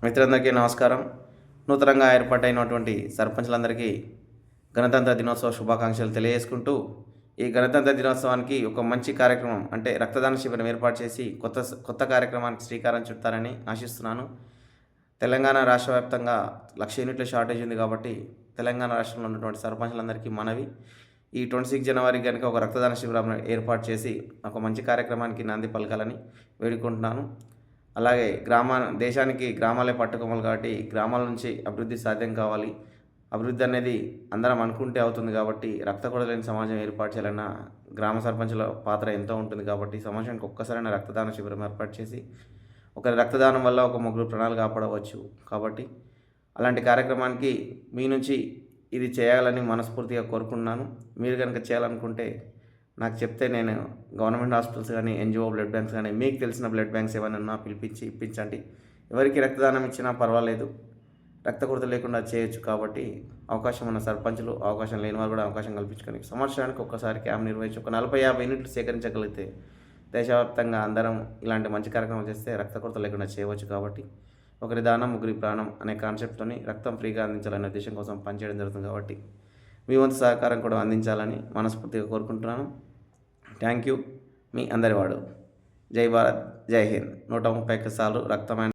మిత్రులందరికీ నమస్కారం. నూతనంగా ఏర్పాటైనటువంటి సర్పంచ్లందరికీ గణతంత్ర దినోత్సవ శుభాకాంక్షలు తెలియజేసుకుంటూ, ఈ గణతంత్ర దినోత్సవానికి ఒక మంచి కార్యక్రమం అంటే రక్తదాన శిబిరం ఏర్పాటు చేసి కొత్త కార్యక్రమానికి శ్రీకారం చుడతారని ఆశిస్తున్నాను. తెలంగాణ రాష్ట్ర వ్యాప్తంగా 1,00,000 యూనిట్ల షార్టేజ్ ఉంది కాబట్టి తెలంగాణ రాష్ట్రంలో ఉన్నటువంటి సర్పంచ్లందరికీ మనవి, ఈ 26 జనవరి కనుక ఒక రక్తదాన శిబిరం ఏర్పాటు చేసి ఒక మంచి కార్యక్రమానికి నాంది పలకాలని వేడుకుంటున్నాను. అలాగే దేశానికి గ్రామాలే పట్టుకొమ్మలు కాబట్టి గ్రామాల నుంచి అభివృద్ధి సాధ్యం కావాలి. అభివృద్ధి అనేది అందరం అనుకుంటే అవుతుంది కాబట్టి రక్త లేని సమాజం ఏర్పాటు చేయాలన్న గ్రామ సర్పంచుల పాత్ర ఎంతో ఉంటుంది కాబట్టి సమాజానికి ఒక్కసారైనా రక్తదాన శిబిరం ఏర్పాటు చేసి ఒకరి రక్తదానం వల్ల ఒక ముగ్గురు ప్రాణాలు కాపాడవచ్చు. కాబట్టి అలాంటి కార్యక్రమానికి మీ నుంచి ఇది చేయాలని మనస్ఫూర్తిగా కోరుకుంటున్నాను. మీరు కనుక చేయాలనుకుంటే నాకు చెప్తే నేను గవర్నమెంట్ హాస్పిటల్స్ కానీ, ఎన్‌జీఓ బ్లడ్ బ్యాంక్స్ కానీ, మీకు తెలిసిన బ్లడ్ బ్యాంక్స్ ఏమైనా ఉన్నా పిలిపించి ఇప్పించండి. ఎవరికి రక్తదానం ఇచ్చినా పర్వాలేదు, రక్త కొరత లేకుండా చేయొచ్చు. కాబట్టి అవకాశం ఉన్న సర్పంచులు, అవకాశం లేని వారు కూడా అవకాశం కల్పించుకొని సంవత్సరానికి ఒక్కసారి క్యాంప్ నిర్వహించి ఒక 40-50 యూనిట్లు సేకరించగలిగితే దేశవ్యాప్తంగా అందరం ఇలాంటి మంచి కార్యక్రమాలు చేస్తే రక్త కొరత లేకుండా చేయవచ్చు. కాబట్టి ఒకరి దానం ముగ్గురి ప్రాణం అనే కాన్సెప్ట్‌తోని రక్తం ఫ్రీగా అందించాలనే ఉద్దేశం కోసం పనిచేయడం జరుగుతుంది. కాబట్టి మీ వంతు సహకారం కూడా అందించాలని మనస్ఫూర్తిగా కోరుకుంటున్నాను. Thank you. మీ అందరివాడు. జై భారత్, జై హింద్. 130 సార్లు రక్తమైన